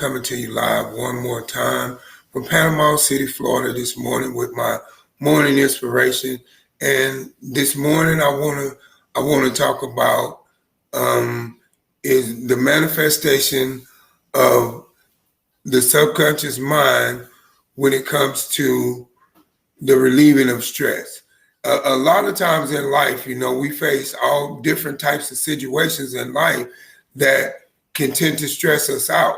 Coming to you live one more time from Panama City, Florida this morning with my morning inspiration. And this morning I want to talk about is the manifestation of the subconscious mind when it comes to the relieving of stress. A lot of times in life, we face all different types of situations in life that can tend to stress us out.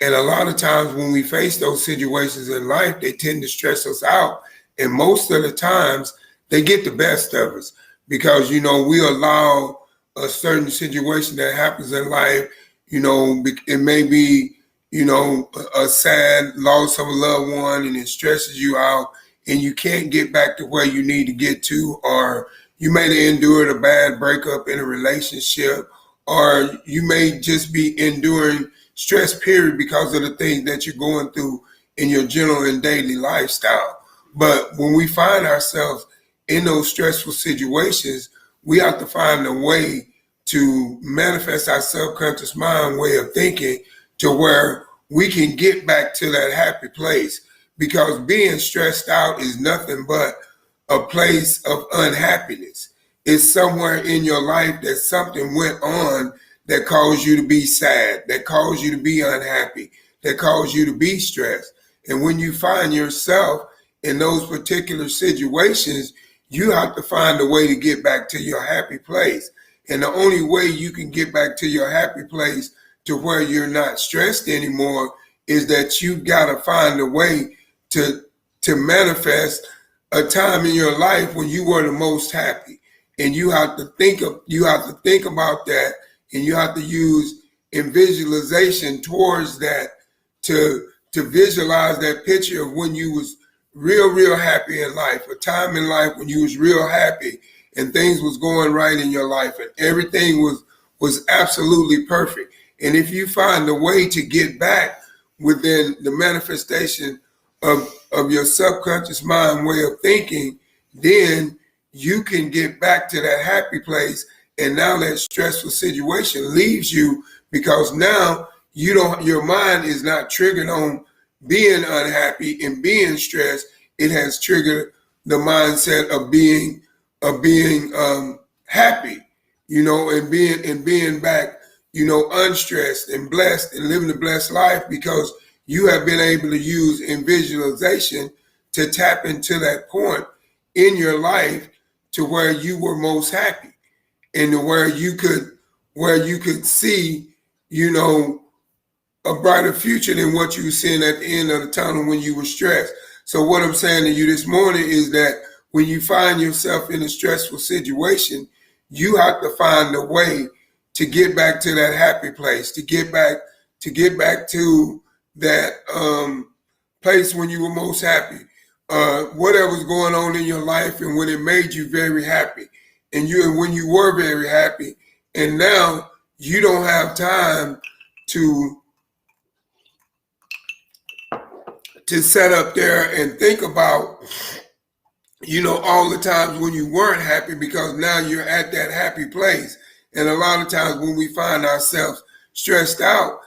And a lot of times when we face those situations in life, they tend to stress us out. And most of the times they get the best of us because, we allow a certain situation that happens in life. It may be, a sad loss of a loved one and it stresses you out and you can't get back to where you need to get to, or you may have endured a bad breakup in a relationship, or you may just be enduring stress period because of the things that you're going through in your general and daily lifestyle. But when we find ourselves in those stressful situations, we have to find a way to manifest our subconscious mind way of thinking to where we can get back to that happy place. Because being stressed out is nothing but a place of unhappiness. It's somewhere in your life that something went on that caused you to be sad, that caused you to be unhappy, that caused you to be stressed. And when you find yourself in those particular situations, you have to find a way to get back to your happy place. And the only way you can get back to your happy place to where you're not stressed anymore is that you got to find a way to manifest a time in your life when you were the most happy. And you have to think about that, and you have to use in visualization towards that to visualize that picture of when you was real happy in life, a time in life when you was real happy and things was going right in your life and everything was absolutely perfect. And if you find a way to get back within the manifestation of your subconscious mind way of thinking, then you can get back to that happy place. And now that stressful situation leaves you because now your mind is not triggered on being unhappy and being stressed. It has triggered the mindset of being happy, and being back, unstressed and blessed and living a blessed life because you have been able to use in visualization to tap into that point in your life to where you were most happy and to where you could see, a brighter future than what you were seeing at the end of the tunnel when you were stressed. So what I'm saying to you this morning is that when you find yourself in a stressful situation, you have to find a way to get back to that happy place, to get back to that place when you were most happy, whatever's going on in your life and when it made you very happy and when you were very happy, and now you don't have time to set up there and think about, all the times when you weren't happy because now you're at that happy place. And a lot of times when we find ourselves stressed out,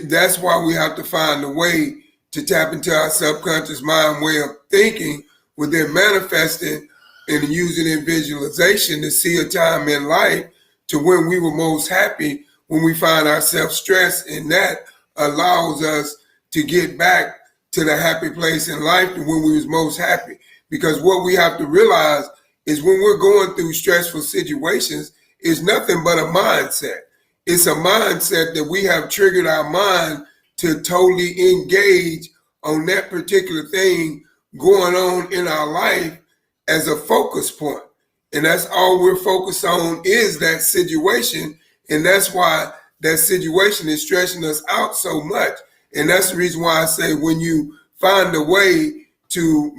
that's why we have to find a way to tap into our subconscious mind way of thinking within manifesting and using in visualization to see a time in life to when we were most happy when we find ourselves stressed. And that allows us to get back to the happy place in life to when we was most happy. Because what we have to realize is when we're going through stressful situations, it's nothing but a mindset. It's a mindset that we have triggered our mind to totally engage on that particular thing going on in our life as a focus point. And that's all we're focused on is that situation. And that's why that situation is stressing us out so much. And that's the reason why I say when you find a way to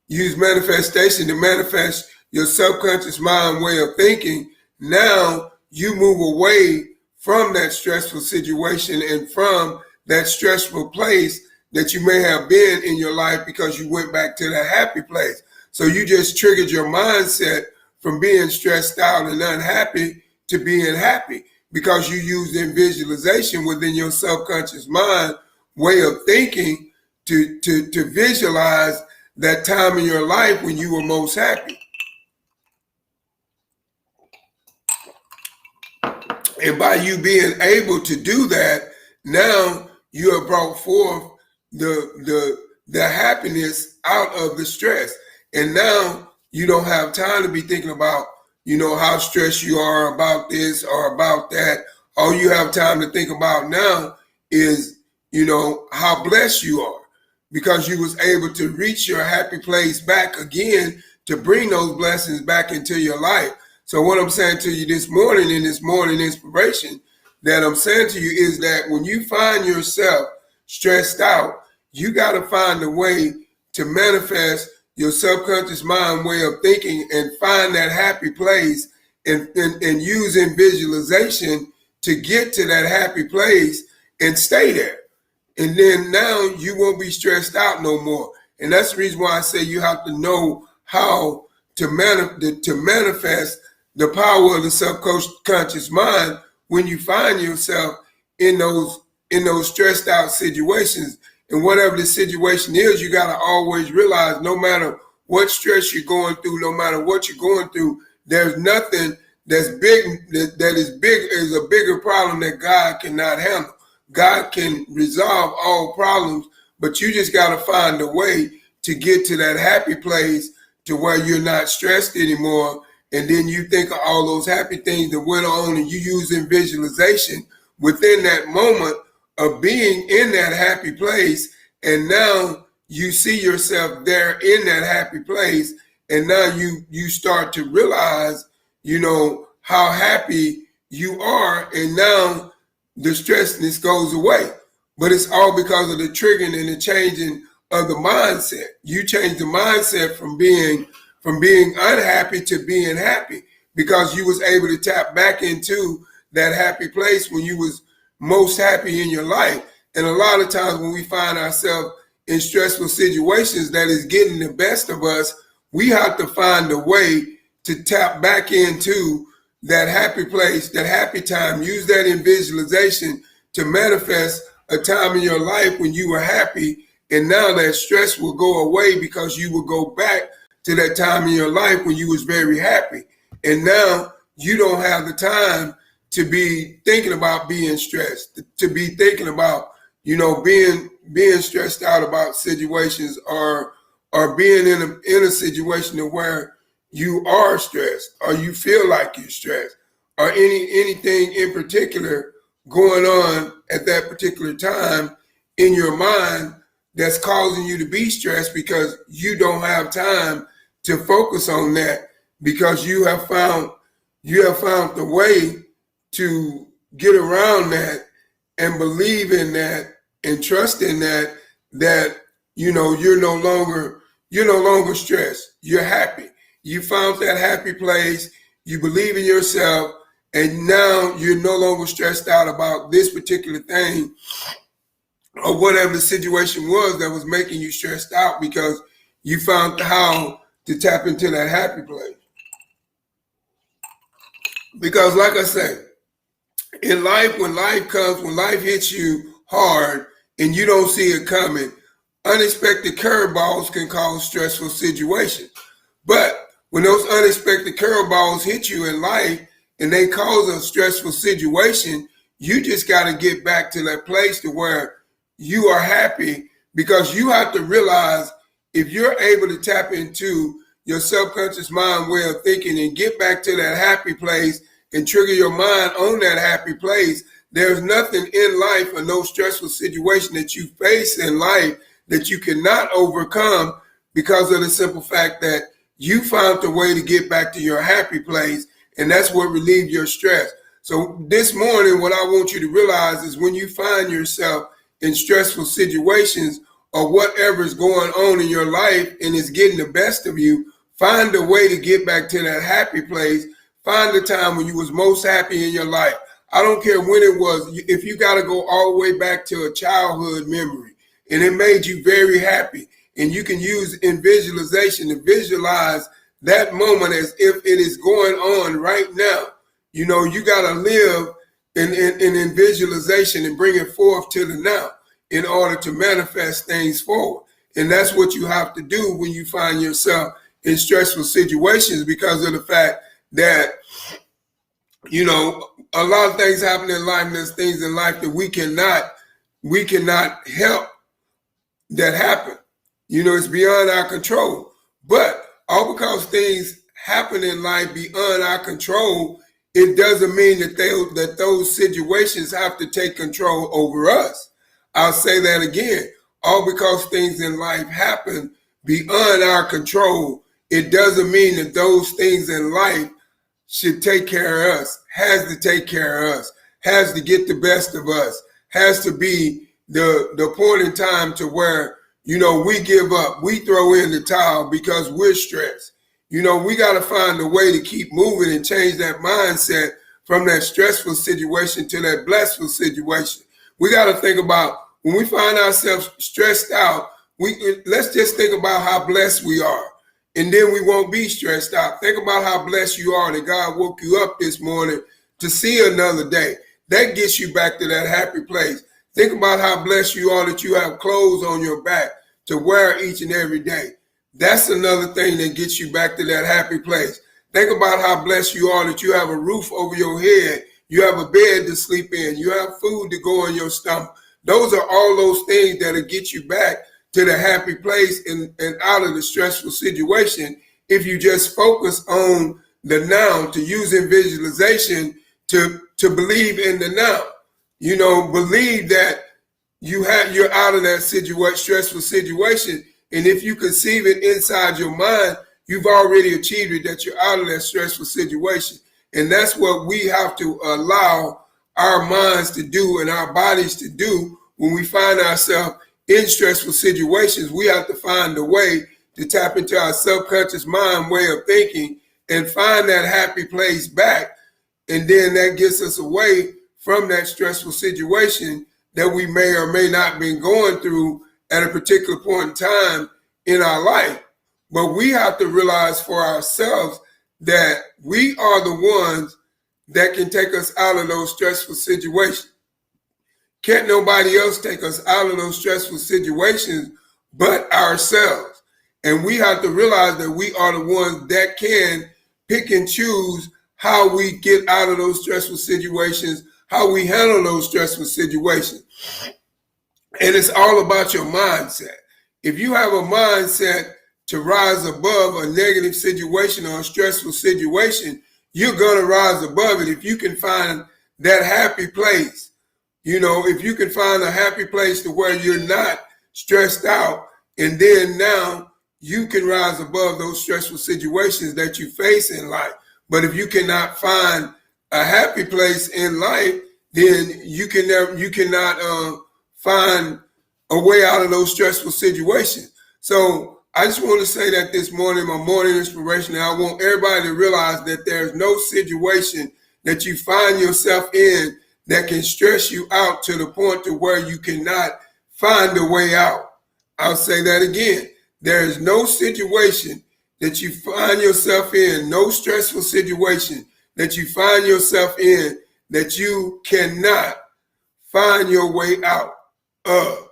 use manifestation to manifest your subconscious mind way of thinking, now you move away from that stressful situation and from that stressful place that you may have been in your life because you went back to that happy place. So you just triggered your mindset from being stressed out and unhappy to being happy. because you use in visualization within your subconscious mind way of thinking to visualize that time in your life when you were most happy. And by you being able to do that, now you have brought forth the happiness out of the stress. And now you don't have time to be thinking about, how stressed you are about this or about that. All you have time to think about now is, how blessed you are, because you was able to reach your happy place back again to bring those blessings back into your life. So what I'm saying to you this morning in this morning inspiration that I'm saying to you is that when you find yourself stressed out, you got to find a way to manifest your subconscious mind way of thinking and find that happy place and using visualization to get to that happy place and stay there. And then now you won't be stressed out no more. And that's the reason why I say you have to know how to manifest the power of the subconscious mind when you find yourself in those stressed out situations. And whatever the situation is, you got to always realize no matter what stress you're going through, no matter what you're going through, there's nothing that's big that is a bigger problem that God cannot handle. God can resolve all problems, but you just got to find a way to get to that happy place to where you're not stressed anymore. And then you think of all those happy things that went on and you using visualization within that moment of being in that happy place. And now you see yourself there in that happy place. And now you start to realize, how happy you are. And now the stressness goes away. But it's all because of the triggering and the changing of the mindset. You change the mindset from being unhappy to being happy, because you was able to tap back into that happy place when you was most happy in your life. And a lot of times when we find ourselves in stressful situations that is getting the best of us, we have to find a way to tap back into that happy place, that happy time. Use that in visualization to manifest a time in your life when you were happy. And now that stress will go away because you will go back to that time in your life when you was very happy. And now you don't have the time to be thinking about being stressed, to be thinking about, being stressed out about situations or being in a situation where you are stressed or you feel like you're stressed or anything in particular going on at that particular time in your mind that's causing you to be stressed, because you don't have time to focus on that, because you have found the way to get around that and believe in that and trust in that you're no longer stressed. You're happy. You found that happy place. You believe in yourself, and now you're no longer stressed out about this particular thing or whatever the situation was that was making you stressed out, because you found how to tap into that happy place. Because like I said, in life, when life hits you hard and you don't see it coming, unexpected curveballs can cause stressful situations. But when those unexpected curveballs hit you in life and they cause a stressful situation, you just got to get back to that place to where you are happy, because you have to realize if you're able to tap into your subconscious mind way of thinking and get back to that happy place and trigger your mind on that happy place, there's nothing in life or no stressful situation that you face in life that you cannot overcome, because of the simple fact that you found the way to get back to your happy place, and that's what relieves your stress. So this morning, what I want you to realize is when you find yourself in stressful situations or whatever is going on in your life and it's getting the best of you, find a way to get back to that happy place. Find the time when you was most happy in your life. I don't care when it was. If you got to go all the way back to a childhood memory and it made you very happy, and you can use in visualization to visualize that moment as if it is going on right now. You got to live in visualization and bring it forth to the now in order to manifest things forward. And that's what you have to do when you find yourself in stressful situations, because of the fact that, you know, a lot of things happen in life, and there's things in life that we cannot help that happen. You know, it's beyond our control. But all because things happen in life beyond our control, it doesn't mean that those situations have to take control over us. I'll say that again. All because things in life happen beyond our control, it doesn't mean that those things in life should take care of us, has to take care of us, has to get the best of us, has to be the point in time to where, you know, we give up, we throw in the towel because we're stressed. You know, we got to find a way to keep moving and change that mindset from that stressful situation to that blissful situation. We got to think about when we find ourselves stressed out, let's just think about how blessed we are. And then we won't be stressed out. Think about how blessed you are that God woke you up this morning to see another day. That gets you back to that happy place. Think about how blessed you are that you have clothes on your back to wear each and every day. That's another thing that gets you back to that happy place. Think about how blessed you are that you have a roof over your head, you have a bed to sleep in, you have food to go in your stomach. Those are all those things that'll get you back to the happy place and out of the stressful situation if you just focus on the now, to using visualization to believe in the now. You know, believe that you're out of that stressful situation. And if you conceive it inside your mind, you've already achieved it, that you're out of that stressful situation. And that's what we have to allow our minds to do and our bodies to do when we find ourselves in stressful situations. We have to find a way to tap into our subconscious mind way of thinking and find that happy place back. And then that gets us away from that stressful situation that we may or may not been going through at a particular point in time in our life. But we have to realize for ourselves that we are the ones that can take us out of those stressful situations. Can't nobody else take us out of those stressful situations but ourselves. And we have to realize that we are the ones that can pick and choose how we get out of those stressful situations, how we handle those stressful situations. And it's all about your mindset. If you have a mindset to rise above a negative situation or a stressful situation, you're going to rise above it if you can find that happy place. You know, if you can find a happy place to where you're not stressed out, and then now you can rise above those stressful situations that you face in life. But if you cannot find a happy place in life, then you cannot find a way out of those stressful situations. So I just want to say that this morning, my morning inspiration, and I want everybody to realize that there's no situation that you find yourself in that can stress you out to the point to where you cannot find a way out. I'll say that again. There is no situation that you find yourself in, no stressful situation that you find yourself in that you cannot find your way out of.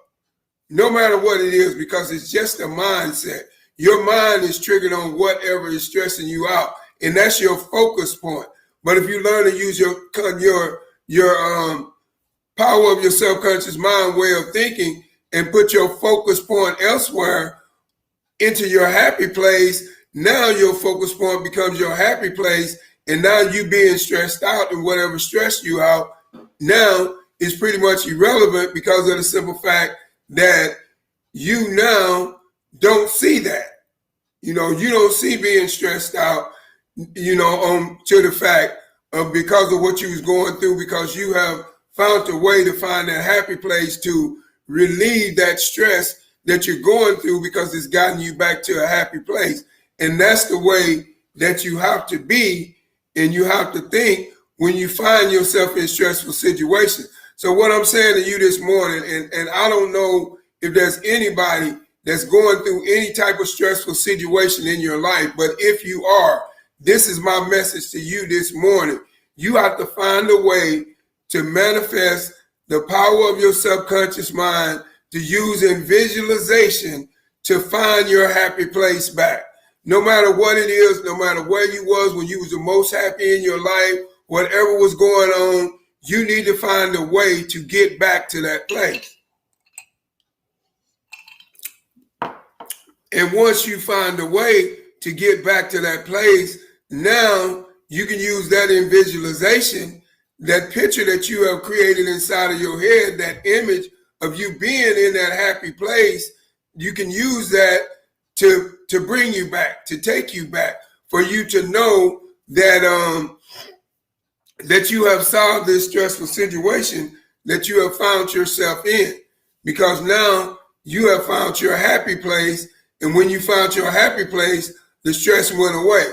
No matter what it is, because it's just a mindset. Your mind is triggered on whatever is stressing you out, and that's your focus point. But if you learn to use your power of your subconscious mind way of thinking and put your focus point elsewhere into your happy place, now your focus point becomes your happy place, and now you being stressed out and whatever stressed you out now is pretty much irrelevant because of the simple fact that you now don't see that. You know, you don't see being stressed out, you know, to the fact of because of what you was going through, because you have found a way to find that happy place to relieve that stress that you're going through because it's gotten you back to a happy place. And that's the way that you have to be and you have to think when you find yourself in stressful situations. So what I'm saying to you this morning, and I don't know if there's anybody that's going through any type of stressful situation in your life, but if you are, this is my message to you this morning. You have to find a way to manifest the power of your subconscious mind to use in visualization to find your happy place back. No matter what it is, no matter where you was when you was the most happy in your life, whatever was going on, you need to find a way to get back to that place. And once you find a way to get back to that place, now you can use that in visualization, that picture that you have created inside of your head, that image of you being in that happy place. You can use that to bring you back, to take you back, for you to know that that you have solved this stressful situation that you have found yourself in, because now you have found your happy place. And when you found your happy place, the stress went away,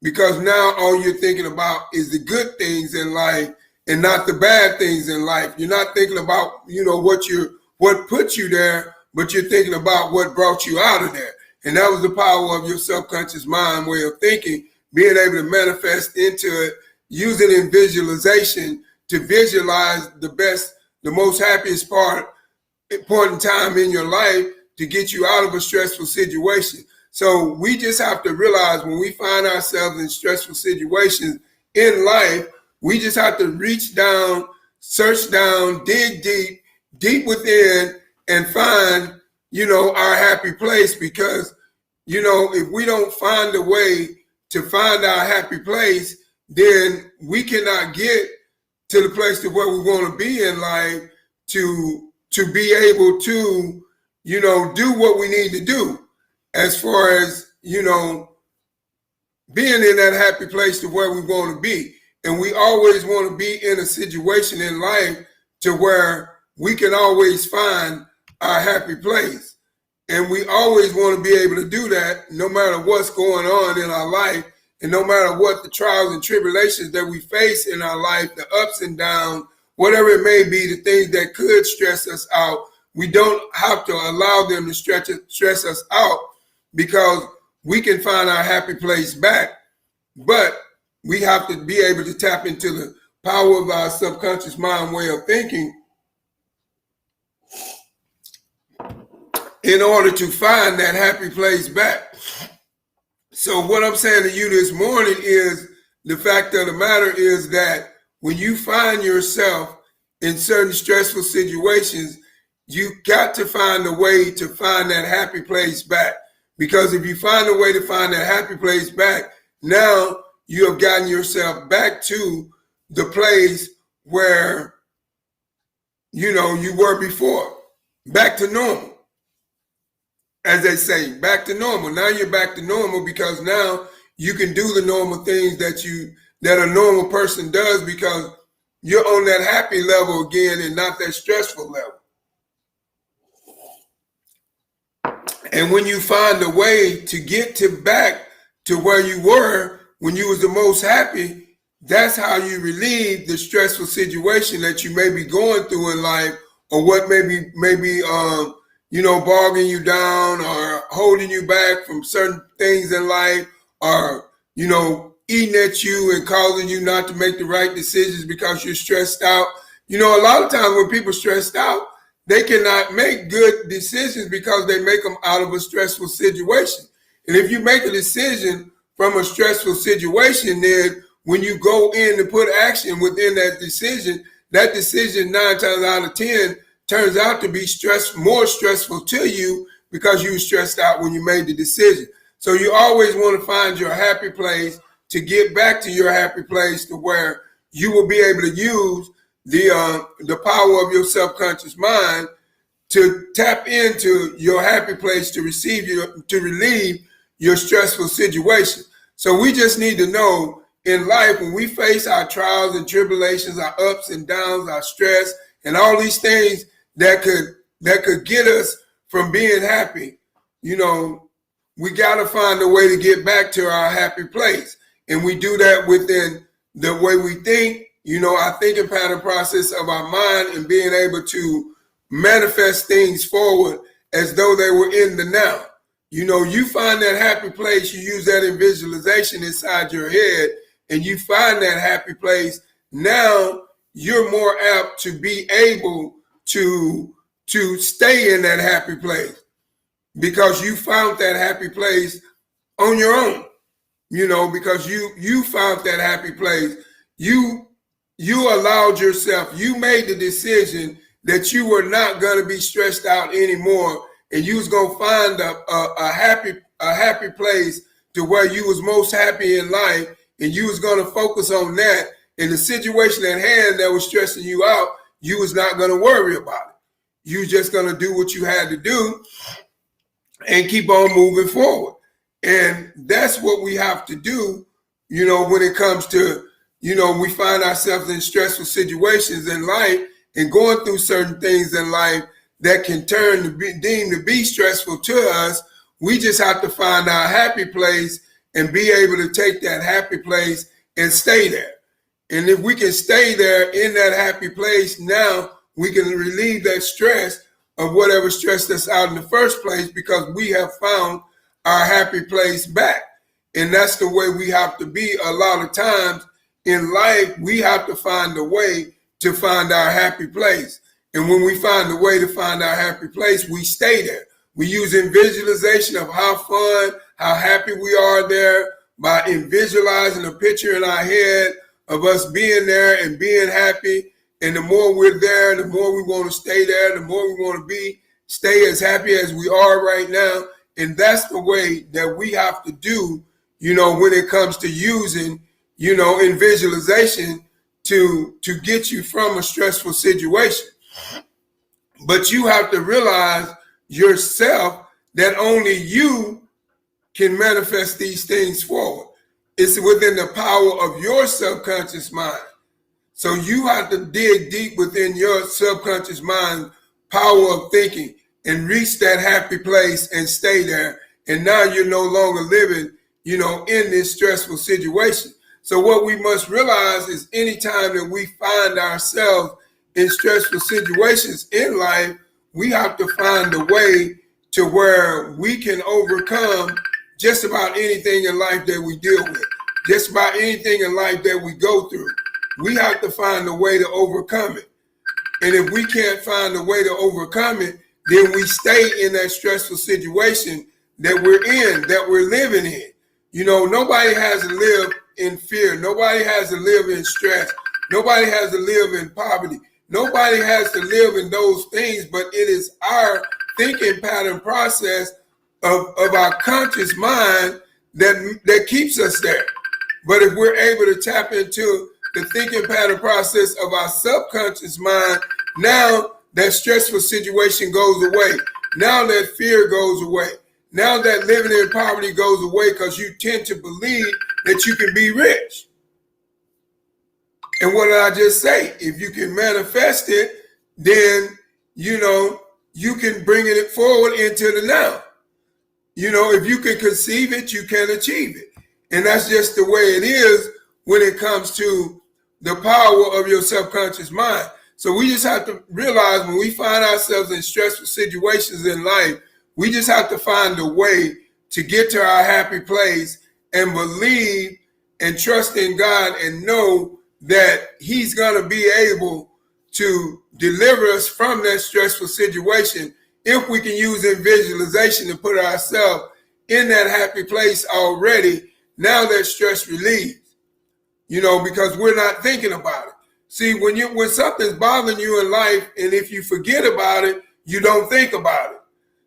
because now all you're thinking about is the good things in life and not the bad things in life. You're not thinking about, what put you there, but you're thinking about what brought you out of there. And that was the power of your subconscious mind way of thinking, being able to manifest into it, using in visualization to visualize the best, the most happiest important time in your life to get you out of a stressful situation. So we just have to realize when we find ourselves in stressful situations in life, we just have to reach down, search down, dig deep within, and find, our happy place. Because, if we don't find a way to find our happy place, then we cannot get to the place to where we want to be in life to be able to, do what we need to do as far as, being in that happy place to where we want to be. And we always want to be in a situation in life to where we can always find our happy place. And we always want to be able to do that no matter what's going on in our life, and no matter what the trials and tribulations that we face in our life, the ups and downs, whatever it may be, the things that could stress us out. We don't have to allow them to stress us out, because we can find our happy place back. But we have to be able to tap into the power of our subconscious mind way of thinking in order to find that happy place back. So what I'm saying to you this morning is, the fact of the matter is that when you find yourself in certain stressful situations, you got to find a way to find that happy place back. Because if you find a way to find that happy place back, now you have gotten yourself back to the place where, you were before. Back to normal. As they say, back to normal. Now you're back to normal, because now you can do the normal things that a normal person does, because you're on that happy level again and not that stressful level. And when you find a way to get back to where you were when you was the most happy, that's how you relieve the stressful situation that you may be going through in life, or what may be bogging you down or holding you back from certain things in life, or, eating at you and causing you not to make the right decisions because you're stressed out. A lot of times when people are stressed out, they cannot make good decisions because they make them out of a stressful situation. And if you make a decision from a stressful situation, then when you go in to put action within that decision 9 times out of 10 turns out to be more stressful to you, because you were stressed out when you made the decision. So you always want to find your happy place, to get back to your happy place, to where you will be able to use the power of your subconscious mind to tap into your happy place to relieve your stressful situation. So we just need to know in life, when we face our trials and tribulations, our ups and downs, our stress, and all these things that could get us from being happy, we got to find a way to get back to our happy place. And we do that within the way we think, our thinking pattern process of our mind, and being able to manifest things forward as though they were in the now. You find that happy place, you use that in visualization inside your head, and you find that happy place. Now you're more apt to be able to stay in that happy place because you found that happy place on your own. Because you found that happy place. You allowed yourself, you made the decision that you were not going to be stressed out anymore, and you was going to find a happy place to where you was most happy in life, and you was going to focus on that. And the situation at hand that was stressing you out, you was not going to worry about it. You was just going to do what you had to do and keep on moving forward. And that's what we have to do, when it comes to, we find ourselves in stressful situations in life and going through certain things in life that can deem to be stressful to us. We just have to find our happy place and be able to take that happy place and stay there. And if we can stay there in that happy place, now we can relieve that stress of whatever stressed us out in the first place, because we have found our happy place back. And that's the way we have to be. A lot of times in life, we have to find a way to find our happy place. And when we find a way to find our happy place, we stay there. We use visualization of how fun, how happy we are there by visualizing a picture in our head of us being there and being happy. And the more we're there, the more we want to stay there, the more we want to stay as happy as we are right now. And that's the way that we have to do, when it comes to using, in visualization to get you from a stressful situation. But you have to realize yourself that only you can manifest these things forward. It's within the power of your subconscious mind. So you have to dig deep within your subconscious mind power of thinking and reach that happy place and stay there. And now you're no longer living, in this stressful situation. So what we must realize is anytime that we find ourselves in stressful situations in life, we have to find a way to where we can overcome just about anything in life that we deal with, just about anything in life that we go through. We have to find a way to overcome it. And if we can't find a way to overcome it, then we stay in that stressful situation that we're in, that we're living in. Nobody has to live in fear. Nobody has to live in stress. Nobody has to live in poverty. Nobody has to live in those things, but it is our thinking pattern process of our conscious mind that keeps us there. But if we're able to tap into the thinking pattern process of our subconscious mind, now that stressful situation goes away. Now that fear goes away. Now that living in poverty goes away, because you tend to believe that you can be rich. And what did I just say? If you can manifest it, then, you can bring it forward into the now. If you can conceive it, you can achieve it. And that's just the way it is when it comes to the power of your subconscious mind. So we just have to realize when we find ourselves in stressful situations in life, we just have to find a way to get to our happy place and believe and trust in God and know that He's going to be able to deliver us from that stressful situation if we can use visualization to put ourselves in that happy place already. Now that stress relieves, because we're not thinking about it. See, when something's bothering you in life, and if you forget about it, you don't think about it.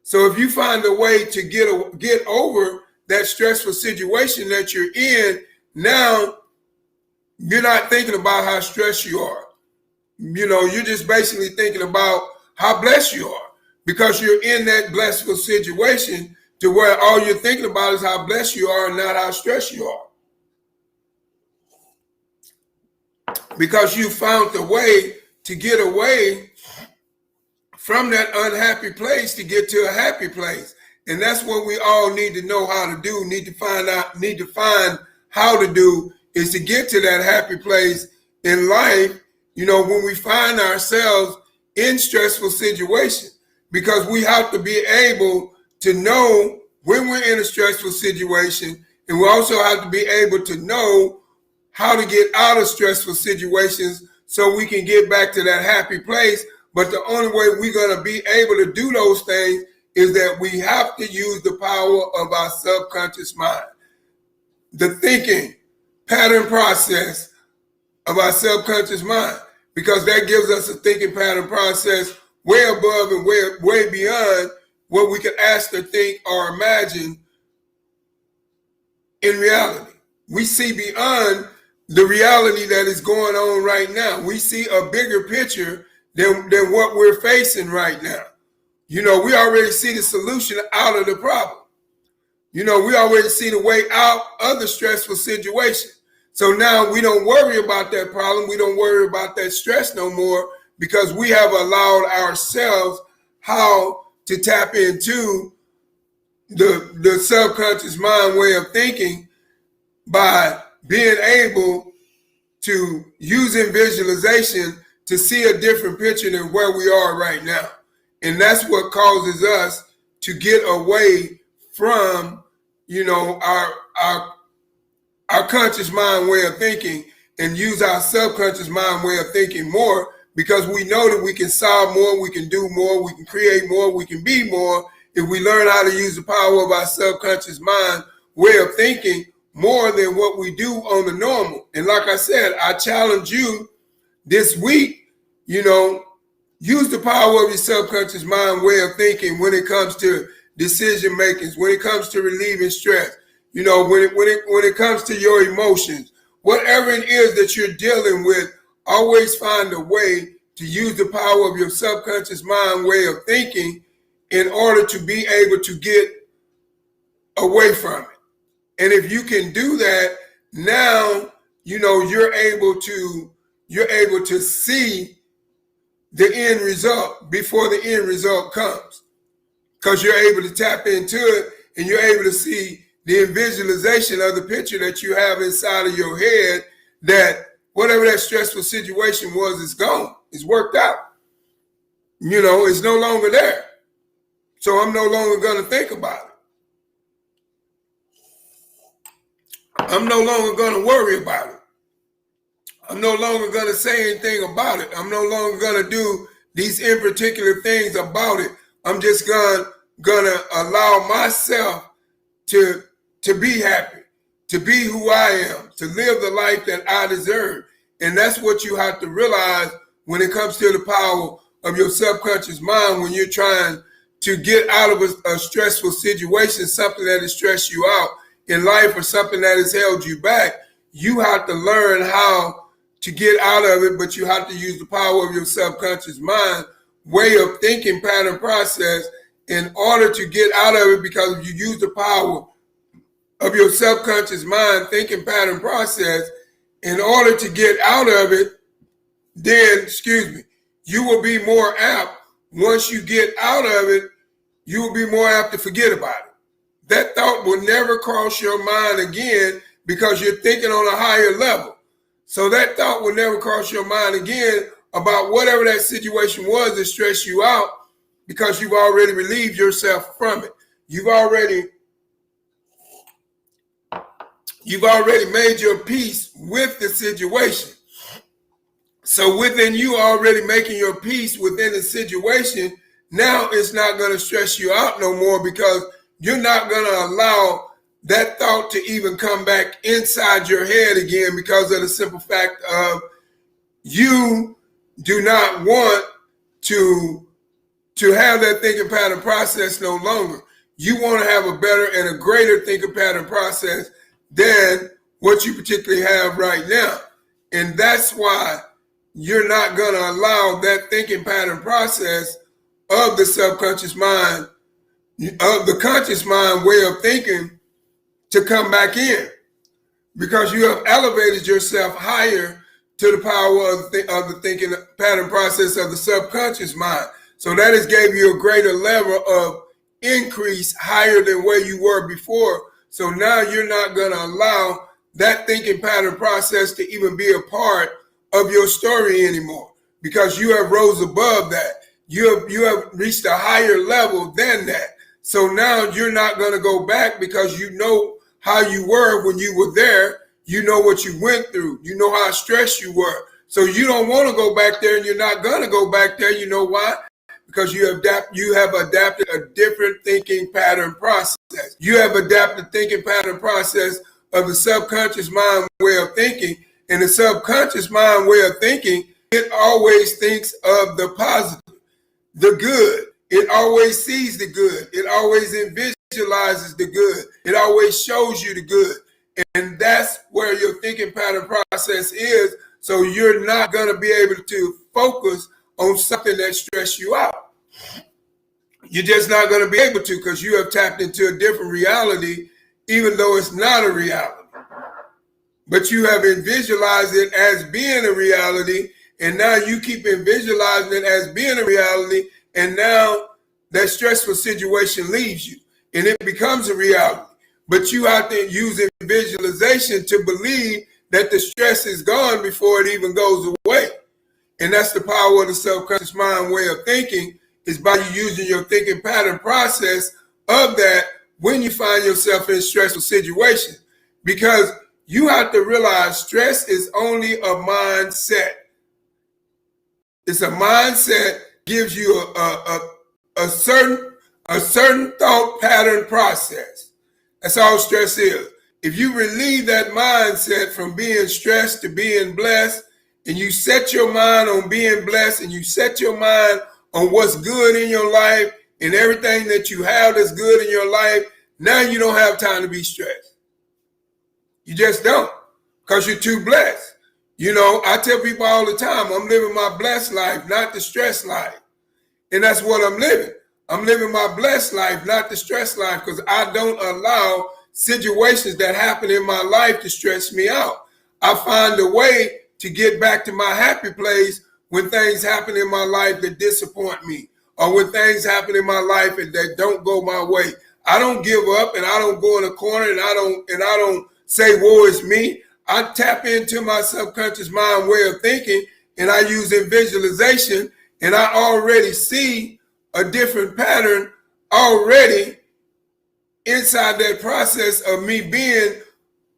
So if you find a way to get over that stressful situation that you're in, now you're not thinking about how stressed you are. You're just basically thinking about how blessed you are, because you're in that blissful situation to where all you're thinking about is how blessed you are and not how stressed you are. Because you found the way to get away from that unhappy place to get to a happy place. And that's what we all need to know how to do, need to find how to do, is to get to that happy place in life, when we find ourselves in stressful situations. Because we have to be able to know when we're in a stressful situation, and we also have to be able to know how to get out of stressful situations so we can get back to that happy place. But the only way we're going to be able to do those things is that we have to use the power of our subconscious mind, the thinking pattern process of our subconscious mind, because that gives us a thinking pattern process way above and way beyond what we could ask or think or imagine in reality. We see beyond the reality that is going on right now. We see a bigger picture than what we're facing right now. We already see the solution out of the problem. We already see the way out of the stressful situation. So now we don't worry about that problem. We don't worry about that stress no more, because we have allowed ourselves how to tap into the subconscious mind way of thinking by being able to, using visualization, to see a different picture than where we are right now. And that's what causes us to get away from, our conscious mind way of thinking, and use our subconscious mind way of thinking more, because we know that we can solve more, we can do more, we can create more, we can be more if we learn how to use the power of our subconscious mind way of thinking more than what we do on the normal. And like I said, I challenge you this week, use the power of your subconscious mind way of thinking when it comes to decision makings, when it comes to relieving stress, when it comes to your emotions, whatever it is that you're dealing with, always find a way to use the power of your subconscious mind way of thinking in order to be able to get away from it. And if you can do that, now, you're able to see the end result before the end result comes, because you're able to tap into it and you're able to see the visualization of the picture that you have inside of your head, that whatever that stressful situation was, is gone. It's worked out. It's no longer there. So I'm no longer going to think about it. I'm no longer going to worry about it. I'm no longer going to say anything about it. I'm no longer going to do these in particular things about it. I'm just going to allow myself to be happy, to be who I am, to live the life that I deserve. And that's what you have to realize when it comes to the power of your subconscious mind, when you're trying to get out of a stressful situation, something that has stressed you out in life or something that has held you back. You have to learn how to get out of it, but you have to use the power of your subconscious mind way of thinking pattern process in order to get out of it, because if you use the power of your subconscious mind thinking pattern process in order to get out of it, then, you will be more apt, once you get out of it, you will be more apt to forget about it. That thought will never cross your mind again, because you're thinking on a higher level. So that thought will never cross your mind again about whatever that situation was that stressed you out, because you've already relieved yourself from it. You've already made your peace with the situation. So within you already making your peace within the situation, now it's not going to stress you out no more, because you're not going to allow that thought to even come back inside your head again, because of the simple fact of you do not want to have that thinking pattern process no longer. You want to have a better and a greater thinking pattern process than what you particularly have right now. And that's why you're not going to allow that thinking pattern process of the subconscious mind, of the conscious mind way of thinking, to come back in, because you have elevated yourself higher to the power of the thinking pattern process of the subconscious mind. So that has gave you a greater level of increase higher than where you were before. So now you're not going to allow that thinking pattern process to even be a part of your story anymore, because you have rose above that. You have reached a higher level than that. So now you're not going to go back, because you know how you were when you were there. You know what you went through. You know how stressed you were. So you don't want to go back there, and you're not going to go back there. You know why? Because you have adapted a different thinking pattern process. You have adapted thinking pattern process of the subconscious mind way of thinking. And the subconscious mind way of thinking, it always thinks of the positive, the good. It always sees the good. It always visualizes the good. It always shows you the good. And that's where your thinking pattern process is. So you're not going to be able to focus on something that stresses you out. You're just not going to be able to, because you have tapped into a different reality, even though it's not a reality. But you have visualized it as being a reality, and now you keep visualizing it as being a reality, and now that stressful situation leaves you, and it becomes a reality. But you have to use visualization to believe that the stress is gone before it even goes away. And that's the power of the subconscious mind way of thinking, is by you using your thinking pattern process of that when you find yourself in stressful situations. Because you have to realize stress is only a mindset. It's a mindset, gives you a certain thought pattern process. That's all stress is. If you relieve that mindset from being stressed to being blessed, and you set your mind on being blessed, and you set your mind on what's good in your life, and everything that you have that's good in your life, now you don't have time to be stressed. You just don't, because you're too blessed. You know, I tell people all the time, I'm living my blessed life, not the stress life. And that's what I'm living. I'm living my blessed life, not the stress life, because I don't allow situations that happen in my life to stress me out. I find a way to get back to my happy place when things happen in my life that disappoint me, or when things happen in my life that don't go my way. I don't give up, and I don't go in a corner, and I don't say, woe is me. I tap into my subconscious mind way of thinking, and I use visualization, and I already see a different pattern already inside that process of me being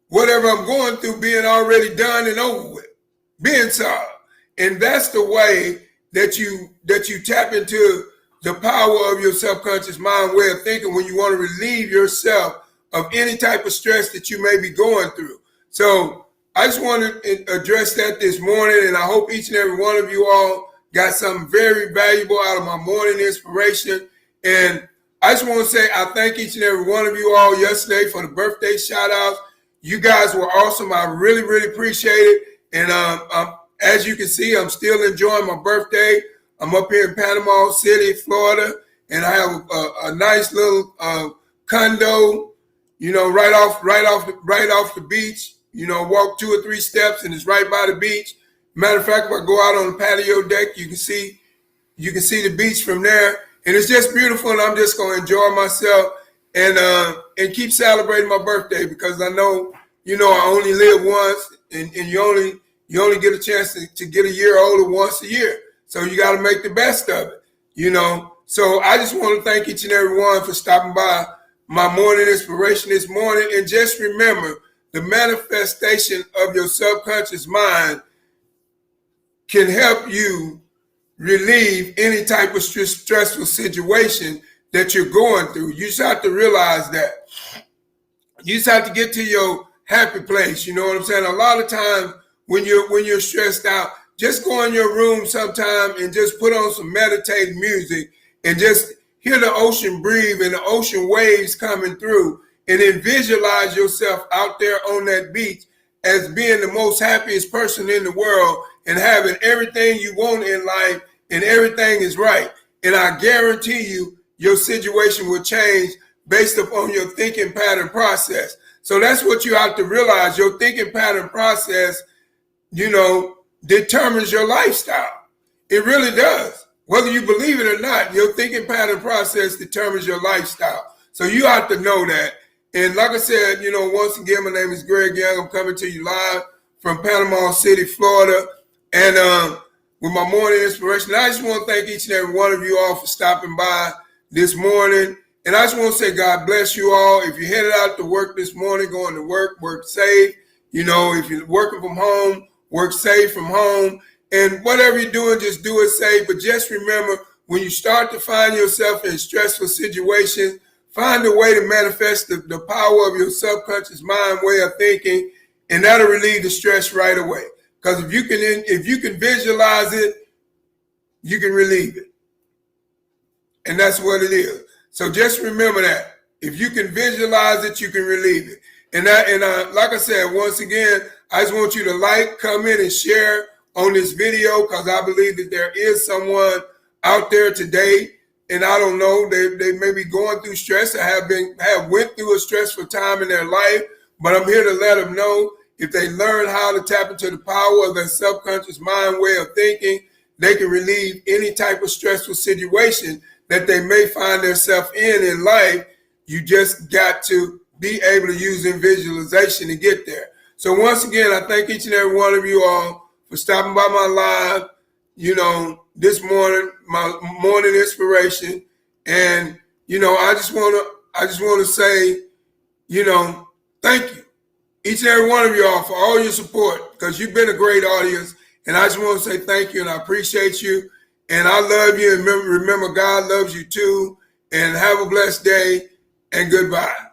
whatever I'm going through, being already done and over with, being solved. And that's the way that you tap into the power of your subconscious mind way of thinking when you want to relieve yourself of any type of stress that you may be going through. So I just want to address that this morning, and I hope each and every one of you all got something very valuable out of my morning inspiration. And I just want to say I thank each and every one of you all yesterday for the birthday shout outs. You guys were awesome. I really, really appreciate it. And as you can see, I'm still enjoying my birthday. I'm up here in Panama City, Florida, and I have a nice little condo, you know, right off the beach. You know, walk 2 or 3 steps, and it's right by the beach. Matter of fact, if I go out on the patio deck, you can see the beach from there, and it's just beautiful. And I'm just going to enjoy myself and keep celebrating my birthday, because I know, you know, I only live once, and you only get a chance to get a year older once a year. So you got to make the best of it, you know. So I just want to thank each and every one for stopping by my morning inspiration this morning. And just remember, the manifestation of your subconscious mind can help you relieve any type of stressful situation that you're going through. You just have to realize that. You just have to get to your happy place. You know what I'm saying? A lot of times when you're stressed out, just go in your room sometime and just put on some meditative music and just hear the ocean breathe and the ocean waves coming through, and then visualize yourself out there on that beach as being the most happiest person in the world and having everything you want in life, and everything is right. And I guarantee you, your situation will change based upon your thinking pattern process. So that's what you have to realize. Your thinking pattern process, you know, determines your lifestyle. It really does. Whether you believe it or not, your thinking pattern process determines your lifestyle. So you have to know that. And like I said, you know, once again, my name is Greg Young. I'm coming to you live from Panama City, Florida. And with my morning inspiration, I just want to thank each and every one of you all for stopping by this morning. And I just want to say God bless you all. If you're headed out to work this morning, going to work safe. You know, if you're working from home work safe from home. And whatever you're doing, just do it safe. But just remember, when you start to find yourself in stressful situations, find a way to manifest the power of your subconscious mind way of thinking, and that'll relieve the stress right away. Because if you can visualize it, you can relieve it. And that's what it is. So just remember that. If you can visualize it, you can relieve it. And like I said, once again, I just want you to like, comment, and share on this video, because I believe that there is someone out there today, and I don't know, they may be going through stress or have went through a stressful time in their life, but I'm here to let them know if they learn how to tap into the power of their subconscious mind way of thinking, they can relieve any type of stressful situation that they may find themselves in life. You just got to be able to use visualization to get there. So once again, I thank each and every one of you all for stopping by my live, this morning, my morning inspiration. And, I just want to say, thank you, each and every one of you all, for all your support, because you've been a great audience. And I just want to say thank you, and I appreciate you. And I love you. And remember, God loves you too. And have a blessed day, and goodbye.